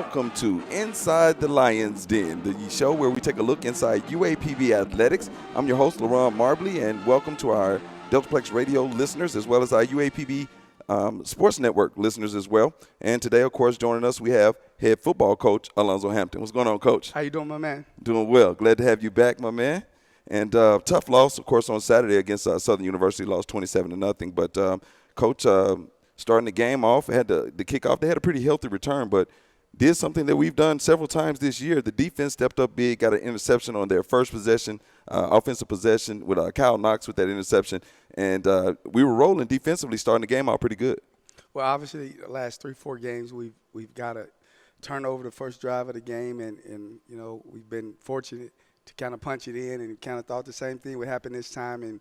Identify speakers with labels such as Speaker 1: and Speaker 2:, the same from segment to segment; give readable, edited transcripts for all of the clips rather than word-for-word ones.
Speaker 1: welcome to Inside the Lion's Den, the show where we take a look inside UAPB athletics. I'm your host, LaRon Marbley, and welcome to our Deltaplex Radio listeners as well as our UAPB Sports Network listeners as well. And today, of course, joining us, we have head football coach Alonzo Hampton. What's going on, Coach?
Speaker 2: How you doing, my man?
Speaker 1: Doing well. Glad to have you back, my man. And tough loss, of course, on Saturday against Southern University, lost 27-0. But, Coach, starting the game off, had the kickoff. They had a pretty healthy return, but did something that we've done several times this year. The defense stepped up big, got an interception on their first possession, offensive possession with Kyle Knox with that interception. And we were rolling defensively, starting the game out pretty good.
Speaker 2: Well, obviously, the last 3-4 games, we've got to turn over the first drive of the game, and you know, we've been fortunate to kind of punch it in, and kind of thought the same thing would happen this time, and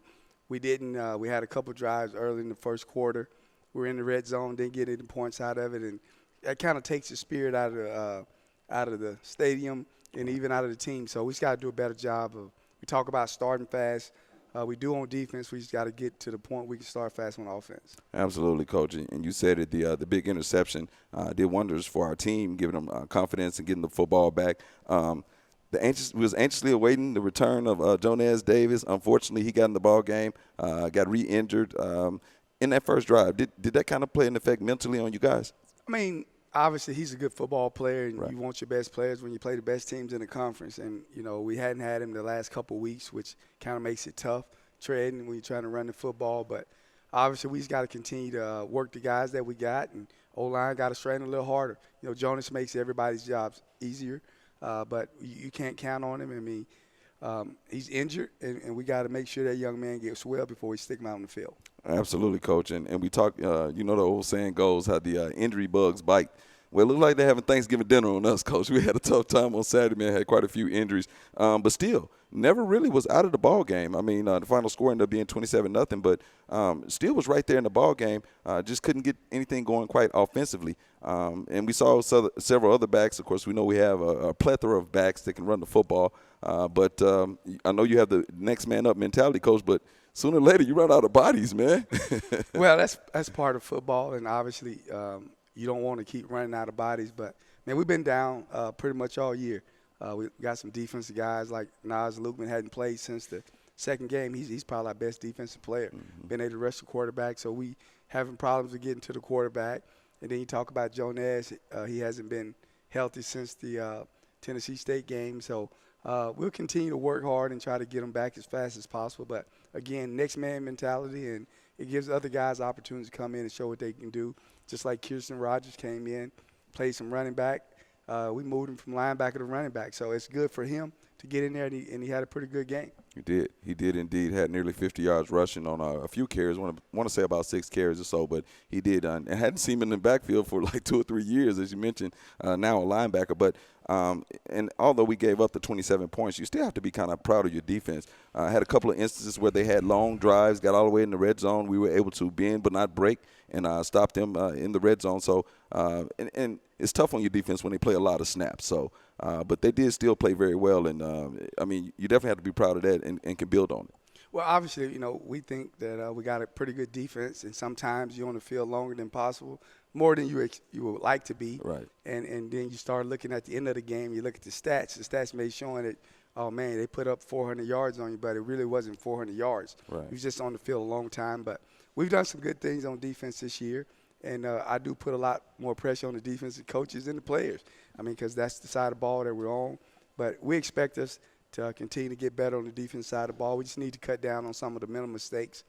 Speaker 2: we didn't. We had a couple drives early in the first quarter. We were in the red zone, didn't get any points out of it, and that kind of takes the spirit out of the stadium and even out of the team. So we just got to do a better job of. We talk about starting fast. We do on defense. We just got to get to the point we can start fast on offense.
Speaker 1: Absolutely, Coach. And you said it, the big interception did wonders for our team, giving them confidence and getting the football back. We was anxiously awaiting the return of Jonas Davis. Unfortunately, he got in the ball game, got re-injured in that first drive. Did that kind of play an effect mentally on you guys?
Speaker 2: I mean, obviously he's a good football player, and
Speaker 1: right.
Speaker 2: You want your best players when you play the best teams in the conference. And, you know, we hadn't had him the last couple of weeks, which kind of makes it tough treading when you're trying to run the football. But obviously we just got to continue to work the guys that we got, and O-line got to straighten a little harder. You know, Jonas makes everybody's jobs easier, but you can't count on him. I mean, he's injured, and we got to make sure that young man gets well before we stick him out on the field.
Speaker 1: Absolutely, Coach. And we talk, you know, the old saying goes how the injury bugs bite. Well, it looked like they're having Thanksgiving dinner on us, Coach. We had a tough time on Saturday, man. Had quite a few injuries. But still, never really was out of the ball game. I mean, the final score ended up being 27-0, but still was right there in the ball game. Just couldn't get anything going quite offensively. And we saw several other backs. Of course, we know we have a plethora of backs that can run the football. But I know you have the next man up mentality, Coach, but sooner or later you run out of bodies, man.
Speaker 2: Well, that's part of football, and obviously you don't want to keep running out of bodies. But, man, we've been down pretty much all year. We got some defensive guys like Nas Lukeman hadn't played since the second game. He's probably our best defensive player.
Speaker 1: Mm-hmm.
Speaker 2: Been able to rush the quarterback, so we having problems with getting to the quarterback. And then you talk about Jonas. He hasn't been healthy since the Tennessee State game. So we'll continue to work hard and try to get him back as fast as possible. But, again, next man mentality, and it gives other guys opportunities to come in and show what they can do. Just like Kirsten Rogers came in, played some running back. We moved him from linebacker to running back. So it's good for him to get in there, and he had a pretty good game.
Speaker 1: He did indeed. Had nearly 50 yards rushing on a few carries. Want to say about 6 carries or so, but he did. And hadn't seen him in the backfield for like 2 or 3 years, as you mentioned. Now a linebacker, but and although we gave up the 27 points, you still have to be kind of proud of your defense. Had a couple of instances where they had long drives, got all the way in the red zone. We were able to bend but not break and stop them in the red zone. So and it's tough on your defense when they play a lot of snaps. So. But they did still play very well, and, I mean, you definitely have to be proud of that and can build on it.
Speaker 2: Well, obviously, you know, we think that we got a pretty good defense, and sometimes you're on the field longer than possible, more than you would like to be.
Speaker 1: Right.
Speaker 2: And then you start looking at the end of the game, you look at the stats. The stats may showing that, oh, man, they put up 400 yards on you, but it really wasn't 400 yards.
Speaker 1: Right.
Speaker 2: You was just on the field a long time. But we've done some good things on defense this year. And I do put a lot more pressure on the defensive coaches and the players. I mean, because that's the side of the ball that we're on. But we expect us to continue to get better on the defense side of the ball. We just need to cut down on some of the mental mistakes.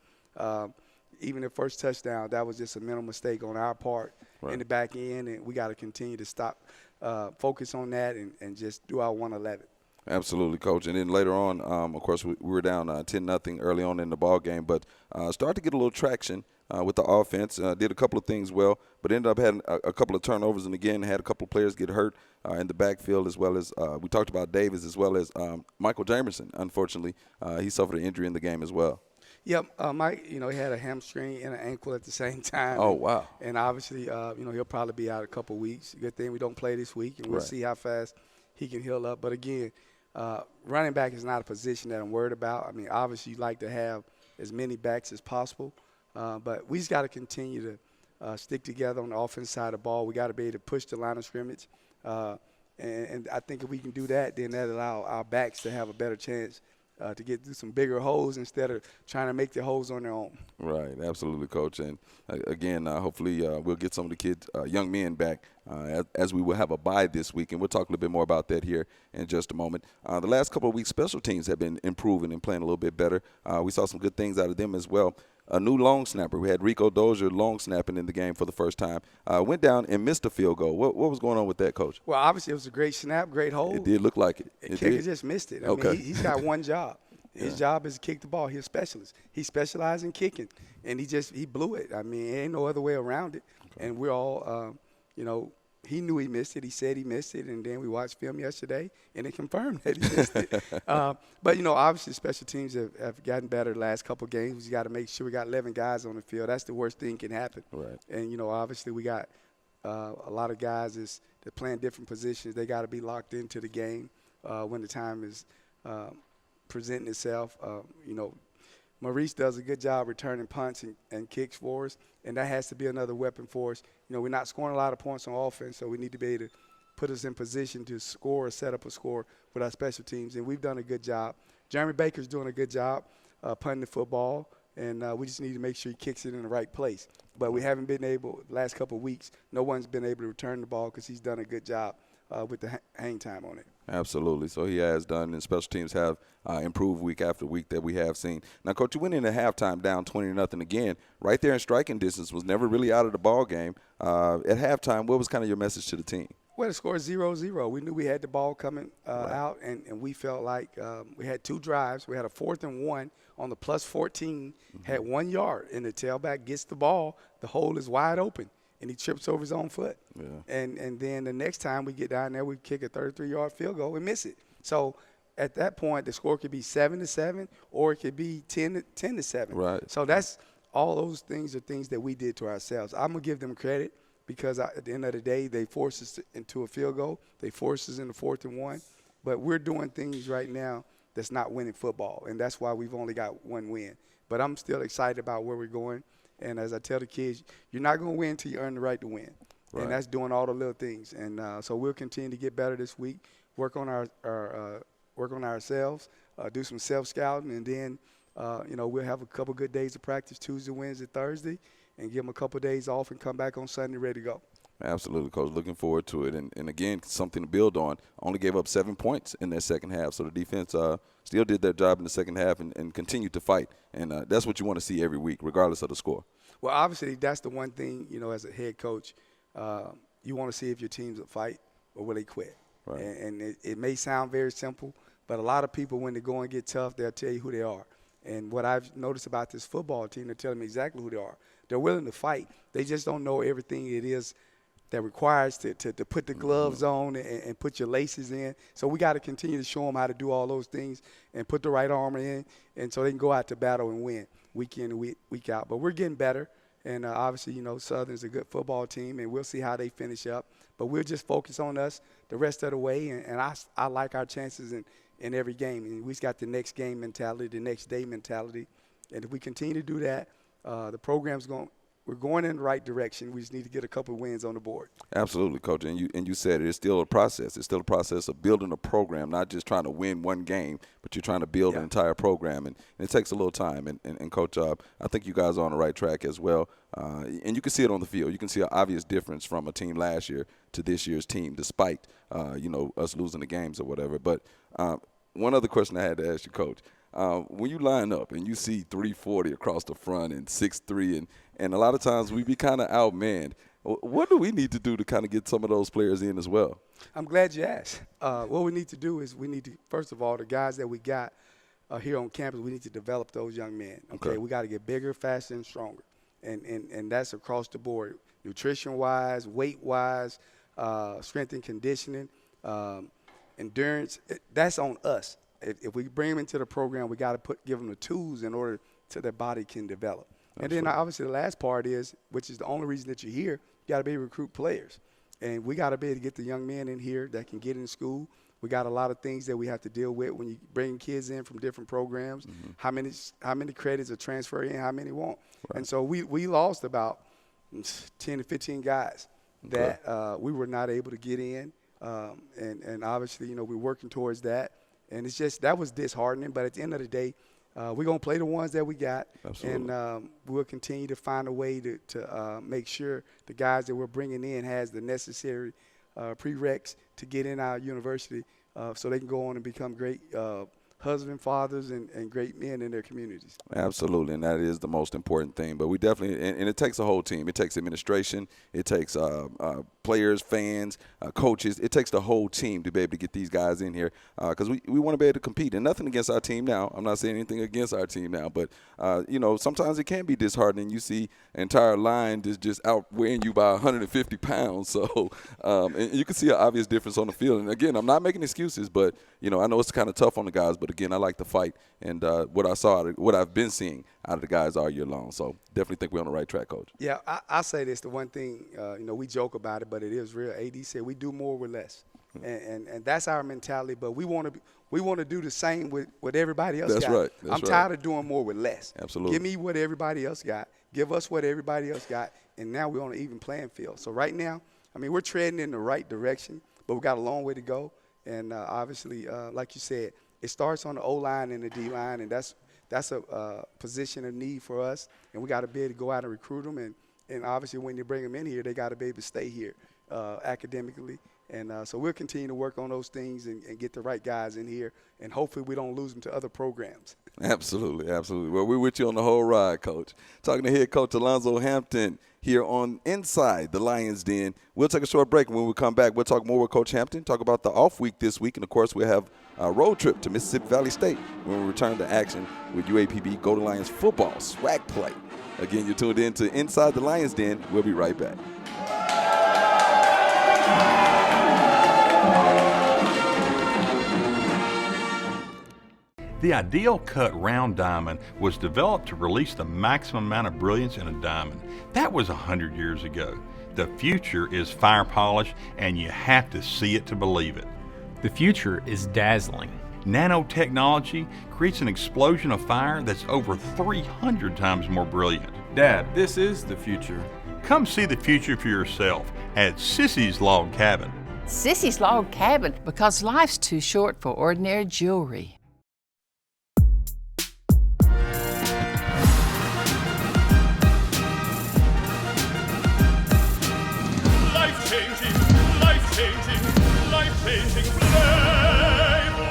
Speaker 2: Even the first touchdown, that was just a mental mistake on our part in the back end. And we got to continue to focus on that and just do our 111.
Speaker 1: Absolutely, Coach. And then later on, of course, we were down 10-0 early on in the ball game, but started to get a little traction with the offense. Did a couple of things well, but ended up having a couple of turnovers, and again had a couple of players get hurt in the backfield, as well as we talked about Davis, as well as Michael Jamerson. Unfortunately, he suffered an injury in the game as well.
Speaker 2: Yep, Mike, you know, he had a hamstring and an ankle at the same time.
Speaker 1: Oh, wow.
Speaker 2: And obviously, you know, he'll probably be out a couple weeks. Good thing we don't play this week, and we'll see how fast he can heal up. But, again, running back is not a position that I'm worried about. I mean, obviously you like to have as many backs as possible. But we just got to continue to stick together on the offense side of the ball. We got to be able to push the line of scrimmage. And I think if we can do that, then that allow our backs to have a better chance to get through some bigger holes instead of trying to make the holes on their own.
Speaker 1: Right, absolutely, Coach. And again, hopefully we'll get some of the kids, young men, back as we will have a bye this week, and we'll talk a little bit more about that here in just a moment. The last couple of weeks, special teams have been improving and playing a little bit better. We saw some good things out of them as well. A new long snapper. We had Rico Dozier long snapping in the game for the first time. Went down and missed a field goal. What was going on with that, Coach?
Speaker 2: Well, obviously it was a great snap, great hold.
Speaker 1: It did look like it.
Speaker 2: The kicker just missed it. I mean, he's got one job. His job is to kick the ball. He's a specialist. He specializes in kicking, and he blew it. I mean, ain't no other way around it. Okay. And we're all, he knew he missed it. He said he missed it, and then we watched film yesterday, and it confirmed that he missed it. But, obviously special teams have gotten better the last couple of games. We got to make sure we got 11 guys on the field. That's the worst thing can happen.
Speaker 1: Right.
Speaker 2: And, obviously we got a lot of guys that playing different positions. They got to be locked into the game when the time is presenting itself. Maurice does a good job returning punts and kicks for us, and that has to be another weapon for us. We're not scoring a lot of points on offense, so we need to be able to put us in position to score or set up a score with our special teams, and we've done a good job. Jeremy Baker's doing a good job punting the football, and we just need to make sure he kicks it in the right place. But we haven't been able, the last couple of weeks, no one's been able to return the ball because he's done a good job with the hang time on it.
Speaker 1: Absolutely. So he has done, and special teams have improved week after week that we have seen. Now, Coach, you went into halftime down 20-0 again. Right there in striking distance, was never really out of the ball game. At halftime, what was kind of your message to the team?
Speaker 2: Well, the score is 0-0. We knew we had the ball coming out, and we felt like we had two drives. We had a 4th and 1 on the plus 14, had 1 yard, and the tailback gets the ball. The hole is wide open, and he trips over his own foot.
Speaker 1: Yeah.
Speaker 2: And then the next time we get down there, we kick a 33-yard field goal and miss it. So at that point, the score could be 7-7, or it could be 10-7.
Speaker 1: Right.
Speaker 2: So that's all those things are things that we did to ourselves. I'm gonna give them credit because at the end of the day, they forced us into a field goal. They forced us into 4th and 1. But we're doing things right now that's not winning football, and that's why we've only got one win. But I'm still excited about where we're going. And as I tell the kids, you're not going to win until you earn the right to win. Right. And that's doing all the little things. And so we'll continue to get better this week, work on ourselves, do some self-scouting, and then, we'll have a couple good days of practice Tuesday, Wednesday, Thursday, and give them a couple of days off and come back on Sunday ready to go.
Speaker 1: Absolutely, Coach. Looking forward to it. And again, something to build on. Only gave up 7 points in that second half. So the defense still did their job in the second half and continued to fight. And that's what you want to see every week, regardless of the score.
Speaker 2: Well, obviously, that's the one thing, as a head coach, you want to see if your teams will fight or will they quit.
Speaker 1: Right.
Speaker 2: And it may sound very simple, but a lot of people, when they go and get tough, they'll tell you who they are. And what I've noticed about this football team, they're telling me exactly who they are. They're willing to fight. They just don't know everything it is that requires to put the gloves on and put your laces in. So we got to continue to show them how to do all those things and put the right armor in, and so they can go out to battle and win week in and week out. But we're getting better, and obviously, Southern's a good football team, and we'll see how they finish up. But we'll just focus on us the rest of the way, and I like our chances in every game. And we've got the next game mentality, the next day mentality. And if we continue to do that, the program's we're going in the right direction. We just need to get a couple of wins on the board.
Speaker 1: Absolutely, Coach. And you said it's still a process. It's still a process of building a program, not just trying to win one game, but you're trying to build an entire program. And it takes a little time. And Coach, I think you guys are on the right track as well. And you can see it on the field. You can see an obvious difference from a team last year to this year's team, despite, us losing the games or whatever. But one other question I had to ask you, Coach. When you line up and you see 340 across the front and 6'3", and a lot of times we be kind of outmanned, what do we need to do to kind of get some of those players in as well?
Speaker 2: I'm glad you asked. What we need to do is we need to, first of all, the guys that we got here on campus, we need to develop those young men. Okay. We got to get bigger, faster, and stronger. And that's across the board, nutrition-wise, weight-wise, strength and conditioning, endurance. That's on us. If we bring them into the program, we got to give them the tools in order so their body can develop. Absolutely. And then obviously the last part is, which is the only reason that you're here, you got to be able to recruit players. And we got to be able to get the young men in here that can get in school. We got a lot of things that we have to deal with when you bring kids in from different programs. Mm-hmm. How many credits are transferred in, how many won't. Right. And so we lost about 10 to 15 guys that we were not able to get in And obviously, we're working towards that. And it's just that was disheartening. But at the end of the day, we're going to play the ones that we got.
Speaker 1: Absolutely.
Speaker 2: And we'll continue to find a way to make sure the guys that we're bringing in has the necessary prereqs to get in our university so they can go on and become great husband, fathers, and great men in their communities.
Speaker 1: Absolutely, and that is the most important thing. But we definitely, and it takes a whole team. It takes administration. It takes players, fans, coaches. It takes the whole team to be able to get these guys in here because we want to be able to compete. And nothing against our team now. I'm not saying anything against our team now. But, sometimes it can be disheartening. You see an entire line just outweighing you by 150 pounds. So and you can see an obvious difference on the field. And, again, I'm not making excuses, but, I know it's kind of tough on the guys. But, again, I like to fight. And what I've been seeing out of the guys all year long. So definitely think we're on the right track, Coach.
Speaker 2: Yeah, I say this. The one thing, we joke about it, but it is real. AD said we do more with less. And that's our mentality. But we want to do the same with what everybody else got.
Speaker 1: That's right.
Speaker 2: I'm tired of doing more with less.
Speaker 1: Absolutely.
Speaker 2: Give me what everybody else got. Give us what everybody else got. And now we're on an even playing field. So right now, we're treading in the right direction, but we got a long way to go. And obviously, like you said, it starts on the O-line and the D-line, and that's a position of need for us. And we got to be able to go out and recruit them. And obviously, when you bring them in here, they got to be able to stay here academically. And so we'll continue to work on those things and get the right guys in here. And hopefully we don't lose them to other programs.
Speaker 1: Absolutely, absolutely. Well, we're with you on the whole ride, Coach. Talking to head coach Alonzo Hampton here on Inside the Lions Den. We'll take a short break. When we come back, we'll talk more with Coach Hampton, talk about the off week this week. And, of course, we'll have a road trip to Mississippi Valley State when we return to action with UAPB Golden Lions football swag play. Again, you're tuned in to Inside the Lions Den. We'll be right back.
Speaker 3: The ideal cut round diamond was developed to release the maximum amount of brilliance in a diamond. That was 100 years ago. The future is fire polish, and you have to see it to believe it.
Speaker 4: The future is dazzling.
Speaker 3: Nanotechnology creates an explosion of fire that's over 300 times more brilliant.
Speaker 5: Dad, this is the future.
Speaker 3: Come see the future for yourself at Sissy's Log Cabin.
Speaker 6: Sissy's Log Cabin, because life's too short for ordinary jewelry.
Speaker 7: Life-changing flavor.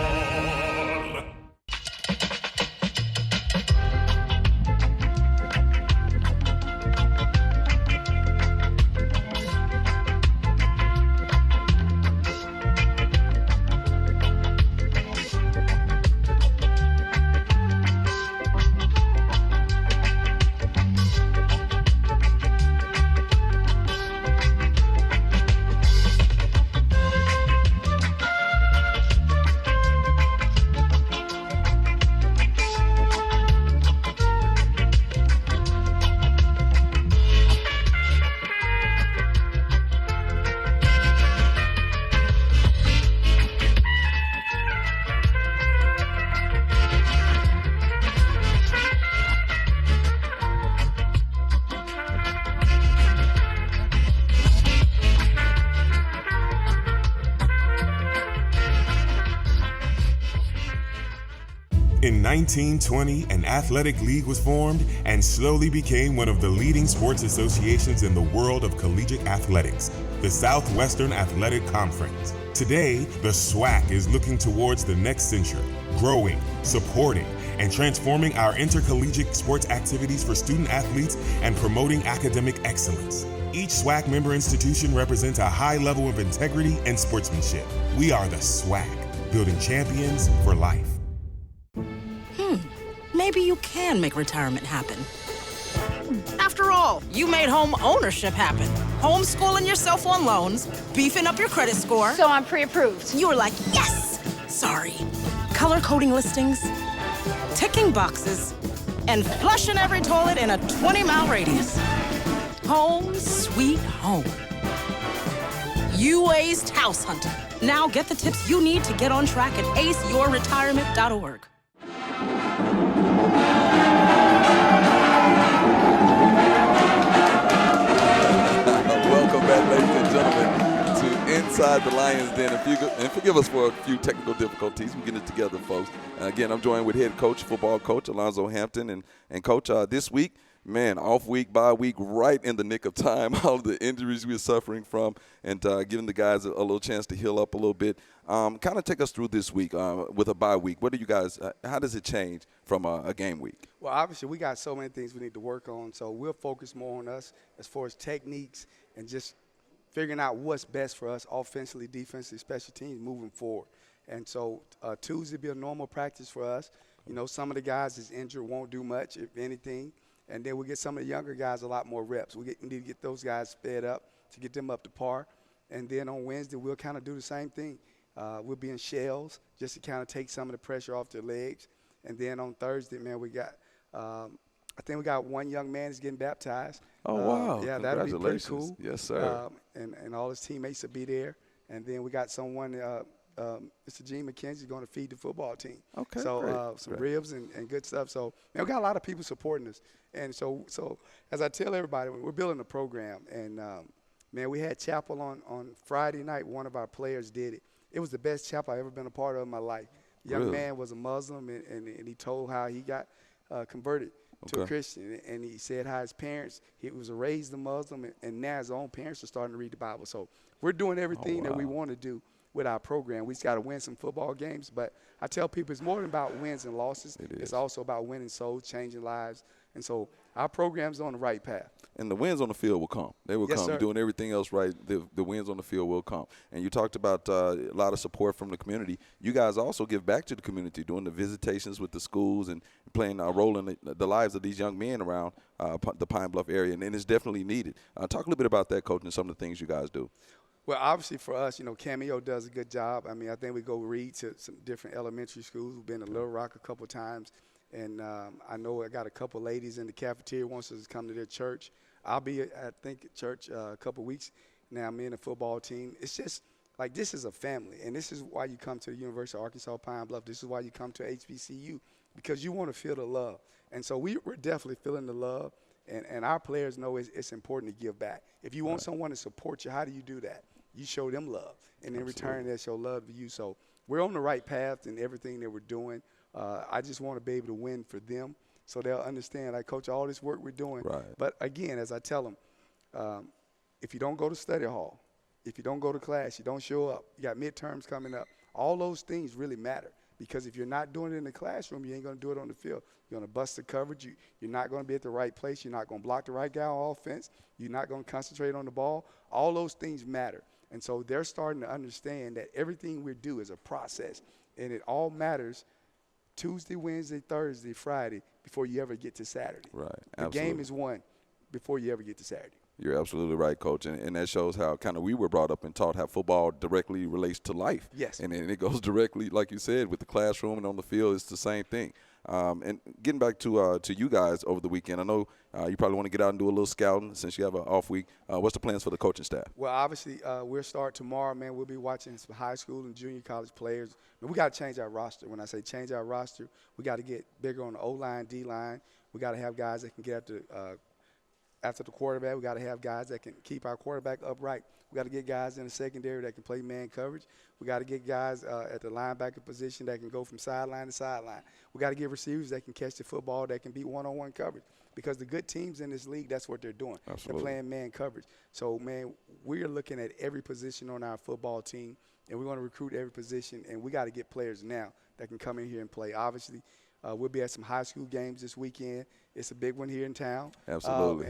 Speaker 8: In 1920, an athletic league was formed and slowly became one of the leading sports associations in the world of collegiate athletics, the Southwestern Athletic Conference. Today, the SWAC is looking towards the next century, growing, supporting, and transforming our intercollegiate sports activities for student athletes and promoting academic excellence. Each SWAC member institution represents a high level of integrity and sportsmanship. We are the SWAC, building champions for life.
Speaker 9: Maybe you can make retirement happen. After all, you made home ownership happen. Homeschooling yourself on loans, beefing up your credit score.
Speaker 6: So I'm pre-approved.
Speaker 9: You were like, yes! Sorry. Color coding listings, ticking boxes, and flushing every toilet in a 20-mile radius. Home sweet home. You aced house hunting. Now get the tips you need to get on track at aceyourretirement.org.
Speaker 1: Welcome back, ladies and gentlemen, to inside the Lions Den. And forgive us for a few technical difficulties. We're getting it together, folks. Again, I'm joined with head coach, football coach Alonzo Hampton. And Coach, this week, man, off week, bye week, right in the nick of time, all of the injuries we're suffering from, and giving the guys a little chance to heal up a little bit. Kind of take us through this week with a bye week. What do you guys, how does it change from a game week?
Speaker 2: Well, obviously, we got so many things we need to work on, so we'll focus more on us as far as techniques and just figuring out what's best for us offensively, defensively, special teams moving forward. And so Tuesday will be a normal practice for us. You know, some of the guys is injured, won't do much, if anything. And then we'll get some of the younger guys a lot more reps. We need to get those guys sped up to get them up to par. And then on Wednesday, we'll kind of do the same thing. We'll be in shells just to kind of take some of the pressure off their legs. And then on Thursday, man, we got I think we got one young man that's getting baptized.
Speaker 1: Oh, wow.
Speaker 2: Yeah, that'll be pretty
Speaker 1: Congratulations.
Speaker 2: cool.
Speaker 1: Yes, sir.
Speaker 2: And all his teammates will be there. And then we got someone, Mr. Gene McKenzie, going to feed the football team.
Speaker 1: Okay,
Speaker 2: so
Speaker 1: great.
Speaker 2: some ribs and good stuff. So, man, we got a lot of people supporting us. And so as I tell everybody, we're building a program. And, man, we had chapel on Friday night. One of our players did it. It was the best chapel I've ever been a part of in my life. The young man was a Muslim, and he told how he got converted to a Christian. And he said how his parents, he was raised a Muslim, and now his own parents are starting to read the Bible. So we're doing everything that we want to do with our program. We just got to win some football games. But I tell people it's more than about wins and losses. It's also about winning souls, changing lives. And so our program's on the right path.
Speaker 1: And the wins on the field will come. They will come.
Speaker 2: Sir.
Speaker 1: Doing everything else right, the wins on the field will come. And you talked about a lot of support from the community. You guys also give back to the community, doing the visitations with the schools and playing a role in the lives of these young men around the Pine Bluff area. And it's definitely needed. Talk a little bit about that, Coach, and some of the things you guys do.
Speaker 2: Well, obviously for us, you know, Cameo does a good job. I mean, I think we go read to some different elementary schools. We've been to Little Rock a couple times. And I know I got a couple ladies in the cafeteria wants us to come to their church. I'll be, I think, at church a couple weeks. Now I'm in the football team. It's just like this is a family. And this is why you come to the University of Arkansas Pine Bluff. This is why you come to HBCU, because you want to feel the love. And so we're definitely feeling the love. And our players know it's important to give back. If you want someone to support you, how do you do that? You show them love. And in return, they show love to you. So we're on the right path in everything that we're doing. I just want to be able to win for them so they'll understand, like, Coach, all this work we're doing.
Speaker 1: Right.
Speaker 2: But, again, as I tell them, if you don't go to study hall, if you don't go to class, you don't show up, you got midterms coming up, all those things really matter. Because if you're not doing it in the classroom, you ain't going to do it on the field. You're going to bust the coverage. You're not going to be at the right place. You're not going to block the right guy on offense. You're not going to concentrate on the ball. All those things matter. And so they're starting to understand that everything we do is a process, and it all matters Tuesday, Wednesday, Thursday, Friday before you ever get to Saturday.
Speaker 1: Right.
Speaker 2: The game is won before you ever get to Saturday.
Speaker 1: You're absolutely right, Coach, and that shows how kind of we were brought up and taught how football directly relates to life.
Speaker 2: Yes.
Speaker 1: And it goes directly, like you said, with the classroom and on the field, it's the same thing. And getting back to you guys over the weekend, I know you probably want to get out and do a little scouting since you have an off week. What's the plans for the coaching staff?
Speaker 2: Well, obviously, we'll start tomorrow, man. We'll be watching some high school and junior college players. We got to change our roster. When I say change our roster, we got to get bigger on the O-line, D-line. We got to have guys that can get after the quarterback. We got to have guys that can keep our quarterback upright. We got to get guys in the secondary that can play man coverage. We got to get guys at the linebacker position that can go from sideline to sideline. We got to get receivers that can catch the football, that can beat one-on-one coverage. Because the good teams in this league, that's what they're doing.
Speaker 1: Absolutely.
Speaker 2: They're playing man coverage. So, man, we're looking at every position on our football team, and we're going to recruit every position, and we got to get players now that can come in here and play. Obviously, we'll be at some high school games this weekend. It's a big one here in town.
Speaker 1: Absolutely.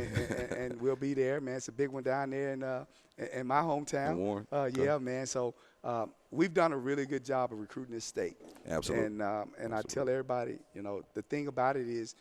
Speaker 2: And we'll be there, man. It's a big one down there in my hometown.
Speaker 1: In Warren.
Speaker 2: Yeah, man. So we've done a really good job of recruiting this state.
Speaker 1: Absolutely.
Speaker 2: And I tell everybody, you know, the thing about it is,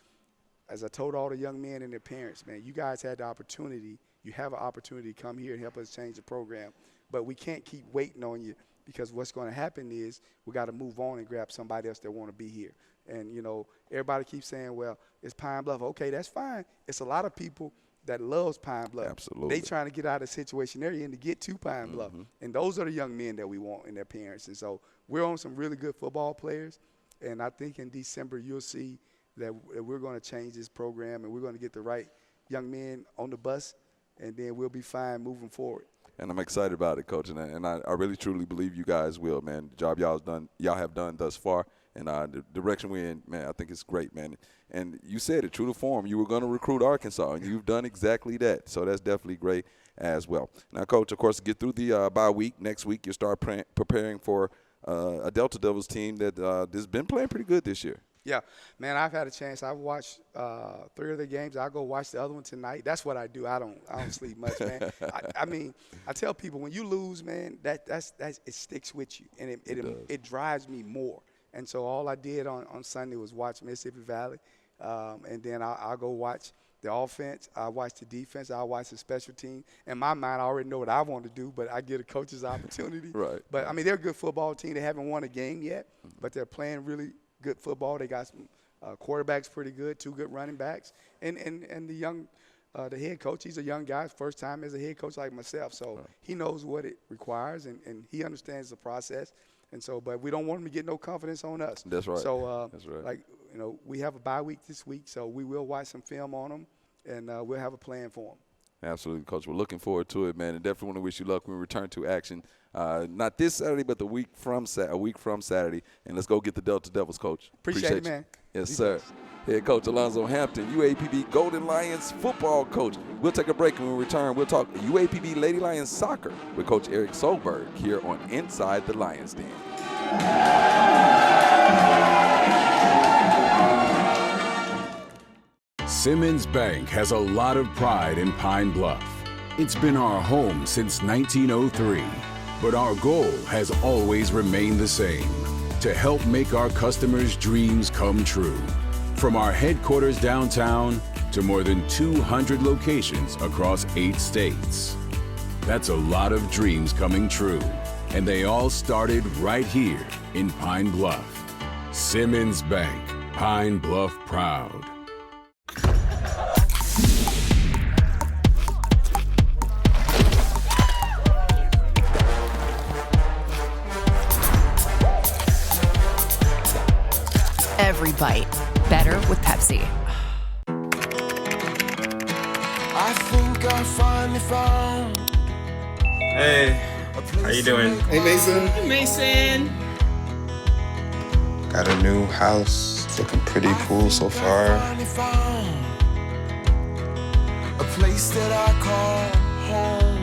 Speaker 2: as I told all the young men and their parents, man, you guys had the opportunity. You have an opportunity to come here and help us change the program. But we can't keep waiting on you, because what's going to happen is we got to move on and grab somebody else that want to be here. And, you know, everybody keeps saying, well, it's Pine Bluff. Okay, that's fine. It's a lot of people that loves Pine Bluff.
Speaker 1: Absolutely.
Speaker 2: They trying to get out of the situation they're in to get to Pine Bluff. And those are the young men that we want and their parents. And so we're on some really good football players. And I think in December you'll see that we're going to change this program, and we're going to get the right young men on the bus, and then we'll be fine moving forward.
Speaker 1: and I'm excited about it, Coach. And I really truly believe you guys will, man. The job y'all have done thus far, and the direction we're in, man, I think it's great, man. And you said it, true to form, you were going to recruit Arkansas, and you've done exactly that. So that's definitely great as well. Now, Coach, of course, get through the bye week. Next week, you start preparing for a Delta Devils team that has been playing pretty good this year.
Speaker 2: Yeah, man, I've had a chance. I've watched 3 of the games. I'll go watch the other one tonight. That's what I do. I don't sleep much, man. I mean, I tell people when you lose, man, that's it sticks with you, and it drives me more. And so all I did on Sunday was watch Mississippi Valley, and then I'll go watch the offense. I watch the defense. I watch the special team. In my mind, I already know what I want to do, but I get a coach's opportunity.
Speaker 1: Right.
Speaker 2: But, I mean, they're a good football team. They haven't won a game yet, but they're playing really good football. They got some quarterbacks pretty good, 2 good running backs. And the young the head coach, he's a young guy, first time as a head coach like myself. So he knows what it requires, and he understands the process. And so, but we don't want him to get no confidence on us.
Speaker 1: That's right.
Speaker 2: So,
Speaker 1: That's right.
Speaker 2: like, you know, we have a bye week this week, so we will watch some film on them, and we'll have a plan for them.
Speaker 1: Absolutely, Coach. We're looking forward to it, man, and definitely want to wish you luck when we return to action. Not this Saturday, but a week from Saturday. And let's go get the Delta Devils, Coach.
Speaker 2: Appreciate it, man.
Speaker 1: Yes, sir. Head coach Alonzo Hampton, UAPB Golden Lions football coach. We'll take a break, and when we return, we'll talk UAPB Lady Lions soccer with Coach Eric Solberg here on Inside the Lions Den.
Speaker 10: Simmons Bank has a lot of pride in Pine Bluff. It's been our home since 1903, but our goal has always remained the same: to help make our customers' dreams come true. From our headquarters downtown to more than 200 locations across 8 states. That's a lot of dreams coming true, and they all started right here in Pine Bluff. Simmons Bank, Pine Bluff proud.
Speaker 6: Every bite better with Pepsi.
Speaker 11: I think I finally found.
Speaker 12: Hey, how you doing?
Speaker 13: Hey, Mason.
Speaker 14: Hey, Mason.
Speaker 13: Got a new house. It's looking pretty cool so far.
Speaker 11: A place that I call home.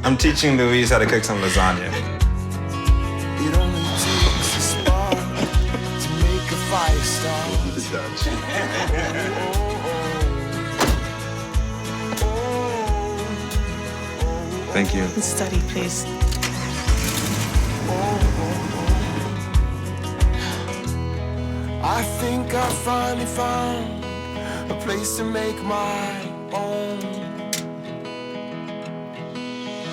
Speaker 12: I'm teaching Louise how to cook some lasagna.
Speaker 11: It only takes a spark to make a fire start.
Speaker 12: Thank you.
Speaker 9: Study, please.
Speaker 11: I think I finally found a place to make my own.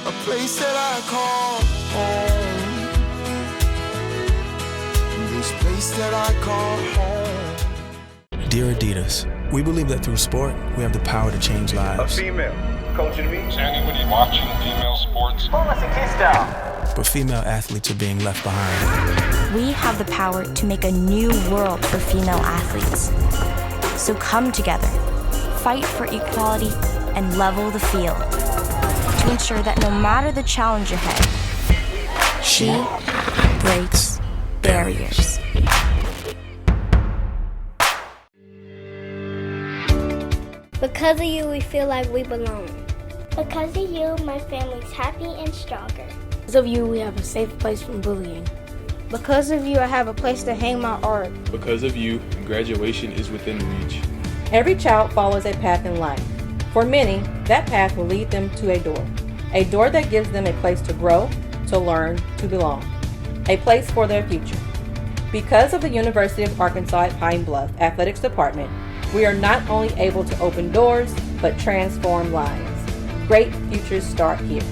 Speaker 11: A place that I call home. This place that I call home.
Speaker 15: Dear Adidas, we believe that through sport, we have the power to change lives.
Speaker 16: A female coaching me. Is anybody watching female sports? Pull us a kiss down.
Speaker 15: But female athletes are being left behind.
Speaker 17: We have the power to make a new world for female athletes. So come together, fight for equality, and level the field to ensure that no matter the challenge ahead, she breaks barriers.
Speaker 18: Because of you, we feel like we belong. Because of you, my family's happy and stronger.
Speaker 19: Because of you, we have a safe place from bullying.
Speaker 20: Because of you, I have a place to hang my art.
Speaker 5: Because of you, graduation is within reach.
Speaker 21: Every child follows a path in life. For many, that path will lead them to a door that gives them a place to grow, to learn, to belong, a place for their future. Because of the University of Arkansas at Pine Bluff Athletics Department, we are not only able to open doors, but transform lives. Great futures start here.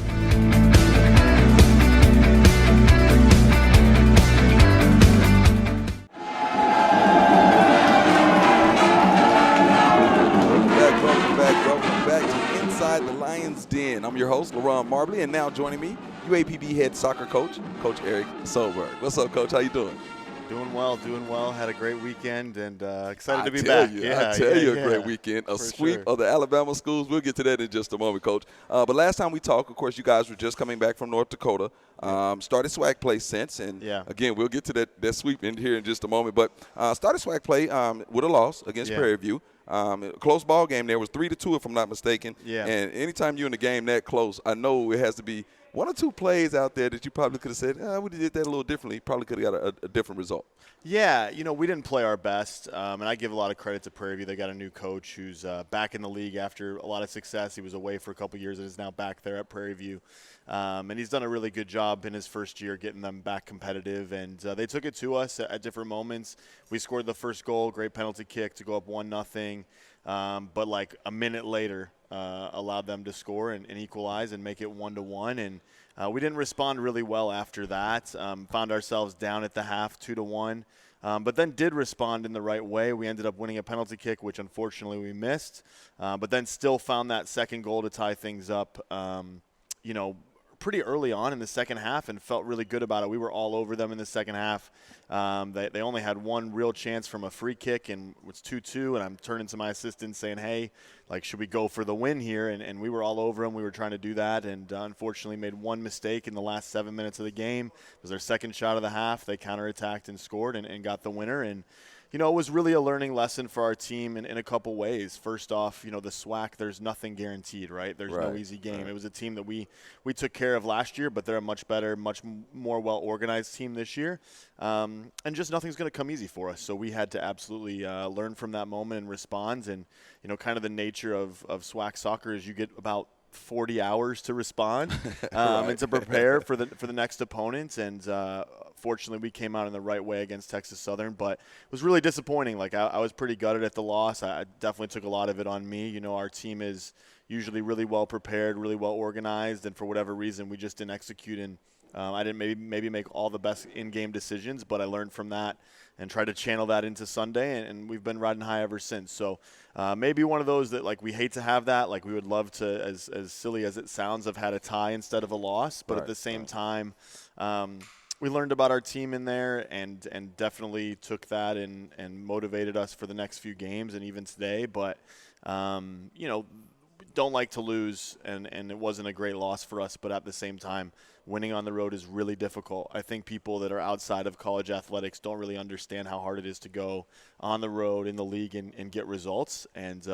Speaker 1: Welcome back to Inside the Lions Den. I'm your host, LaRon Marbley, and now joining me, UAPB head soccer coach, Coach Eric Solberg. What's up, Coach? How you doing?
Speaker 14: Doing well. Had a great weekend and excited to be
Speaker 1: back.
Speaker 14: Yeah,
Speaker 1: I tell you, a great weekend. A sweep of the Alabama schools. We'll get to that in just a moment, Coach. But last time we talked, of course, you guys were just coming back from North Dakota. Started SWAC play since. And, again, we'll get to that sweep in here in just a moment. But started SWAC play with a loss against Prairie View. Close ball game there. Was 3-2, if I'm not mistaken.
Speaker 14: Yeah.
Speaker 1: And anytime you're in a game that close, I know it has to be one or two plays out there that you probably could have said, we did that a little differently. Probably could have got a different result.
Speaker 14: Yeah, we didn't play our best, and I give a lot of credit to Prairie View. They got a new coach who's back in the league after a lot of success. He was away for a couple years and is now back there at Prairie View. And he's done a really good job in his first year getting them back competitive, and they took it to us at different moments. We scored the first goal, great penalty kick to go up 1-0, but like a minute later allowed them to score and equalize and make it 1-1, and we didn't respond really well after that. Found ourselves down at the half 2-1, but then did respond in the right way. We ended up winning a penalty kick, which unfortunately we missed, but then still found that second goal to tie things up, pretty early on in the second half and felt really good about it. We were all over them in the second half. They only had one real chance from a free kick, and it was 2-2, and I'm turning to my assistant saying, hey, should we go for the win here? And we were all over them. We were trying to do that, and unfortunately made one mistake in the last 7 minutes of the game. It was their second shot of the half. They counterattacked and scored and got the winner. And it was really a learning lesson for our team in a couple ways. First off, the SWAC, there's nothing guaranteed, right? There's no easy game. Right. It was a team that we took care of last year, but they're a much better, much more well-organized team this year. And just nothing's going to come easy for us. So we had to absolutely learn from that moment and respond. And, kind of the nature of SWAC soccer is you get about 40 hours to respond and to prepare for the next opponent. And fortunately, we came out in the right way against Texas Southern, but it was really disappointing. I was pretty gutted at the loss. I definitely took a lot of it on me. Our team is usually really well prepared, really well organized, and for whatever reason, we just didn't execute. And I didn't maybe make all the best in-game decisions, but I learned from that and tried to channel that into Sunday, and we've been riding high ever since. So maybe one of those that we hate to have that. We would love to, as silly as it sounds, have had a tie instead of a loss. But at the same time, we learned about our team in there and definitely took that and motivated us for the next few games and even today. But don't like to lose, and it wasn't a great loss for us. But at the same time, winning on the road is really difficult. I think people that are outside of college athletics don't really understand how hard it is to go on the road in the league and get results. And